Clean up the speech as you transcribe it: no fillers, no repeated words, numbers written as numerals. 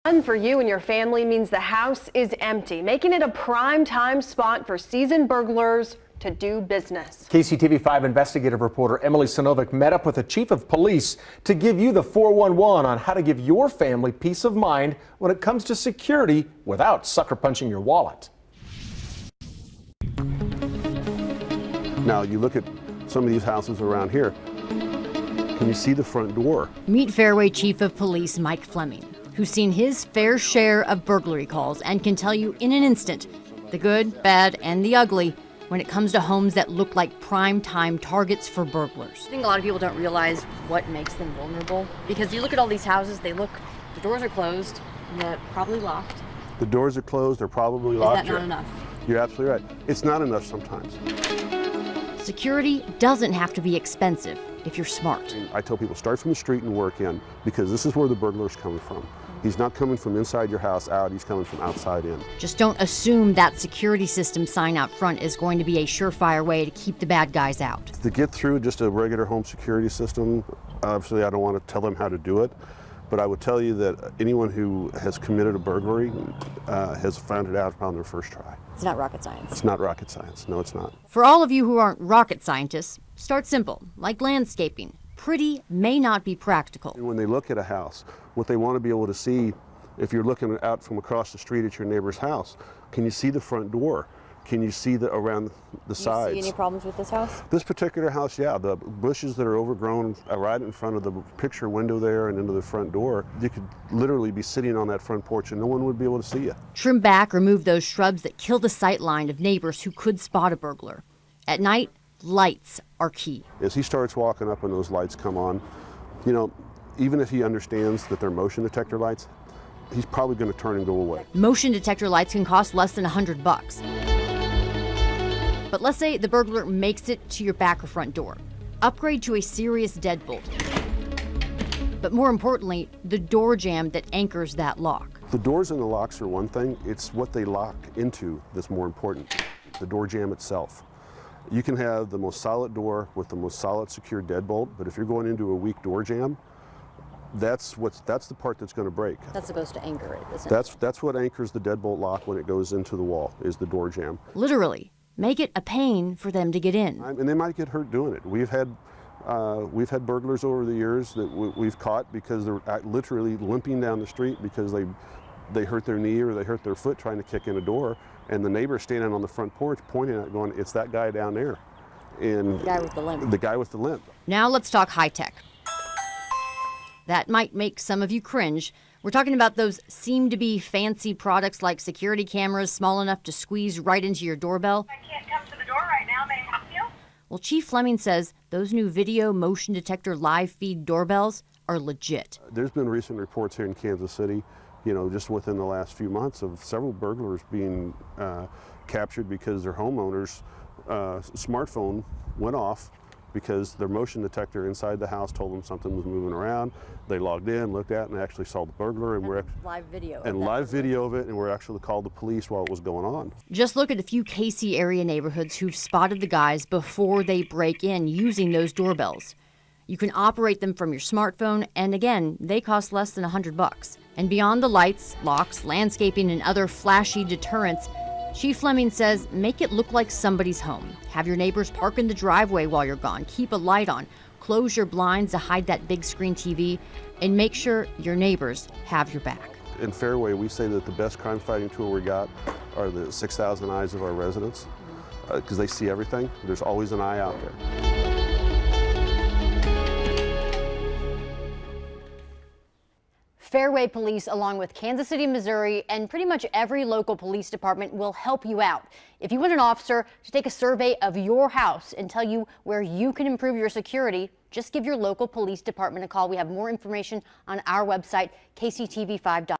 Fun for you and your family means the house is empty, making it a prime time spot for seasoned burglars to do business. KCTV5 investigative reporter Emily Sinovic met up with the chief of police to give you the 411 on how to give your family peace of mind when it comes to security without sucker punching your wallet. Now you look at some of these houses around here. Can you see the front door? Meet Fairway Chief of Police Mike Fleming, who's seen his fair share of burglary calls and can tell you in an instant the good, bad, and the ugly when it comes to homes that look like prime-time targets for burglars. I think a lot of people don't realize what makes them vulnerable, because you look at all these houses, the doors are closed, and they're probably locked. The doors are closed, they're probably locked. Is that not enough? You're absolutely right. It's not enough sometimes. Security doesn't have to be expensive if you're smart. I tell people, start from the street and work in, because this is where the burglar's coming from. He's not coming from inside your house out, he's coming from outside in. Just don't assume that security system sign out front is going to be a surefire way to keep the bad guys out. To get through just a regular home security system, obviously I don't want to tell them how to do it, but I would tell you that anyone who has committed a burglary has found it out on their first try. It's not rocket science. It's not rocket science. No, it's not. For all of you who aren't rocket scientists, start simple, like landscaping. Pretty may not be practical. When they look at a house, what they want to be able to see, if you're looking out from across the street at your neighbor's house, can you see the front door? Can you see around the sides? Do you see any problems with this house? This particular house, yeah. The bushes that are overgrown right in front of the picture window there and into the front door, you could literally be sitting on that front porch and no one would be able to see you. Trim back or move those shrubs that kill the sight line of neighbors who could spot a burglar. At night, lights are key. As he starts walking up and those lights come on, you know, even if he understands that they're motion detector lights, he's probably going to turn and go away. Motion detector lights can cost less than $100. But let's say the burglar makes it to your back or front door. Upgrade to a serious deadbolt. But more importantly, the door jamb that anchors that lock. The doors and the locks are one thing, it's what they lock into that's more important. The door jamb itself. You can have the most solid door with the most solid secure deadbolt, but if you're going into a weak door jamb, that's the part that's going to break. That's supposed to anchor it, isn't it? That's what anchors the deadbolt lock when it goes into the wall, is the door jamb. Literally, make it a pain for them to get in. And they might get hurt doing it. We've had burglars over the years that we've caught because they're literally limping down the street because they hurt their knee or they hurt their foot trying to kick in a door, and the neighbor's standing on the front porch pointing at it going, it's that guy down there. And the guy with the limp. The guy with the limp. Now let's talk high tech. That might make some of you cringe. We're talking about those seem-to-be fancy products like security cameras small enough to squeeze right into your doorbell. I can't come to the door right now. May I help you? Well, Chief Fleming says those new video motion detector live feed doorbells are legit. There's been recent reports here in Kansas City, you know, just within the last few months of several burglars being captured because their homeowner's smartphone went off because their motion detector inside the house told them something was moving around. They logged in, looked at it, and actually saw the burglar, and live video. Live video of it, and we're actually called the police while it was going on. Just look at a few KC area neighborhoods who've spotted the guys before they break in using those doorbells. You can operate them from your smartphone, and again, they cost less than $100. And beyond the lights, locks, landscaping, and other flashy deterrents, Chief Fleming says make it look like somebody's home. Have your neighbors park in the driveway while you're gone. Keep a light on. Close your blinds to hide that big screen TV, and make sure your neighbors have your back. In Fairway, we say that the best crime fighting tool we got are the 6,000 eyes of our residents, because they see everything. There's always an eye out there. Fairway Police, along with Kansas City, Missouri, and pretty much every local police department will help you out. If you want an officer to take a survey of your house and tell you where you can improve your security, just give your local police department a call. We have more information on our website, kctv5.com.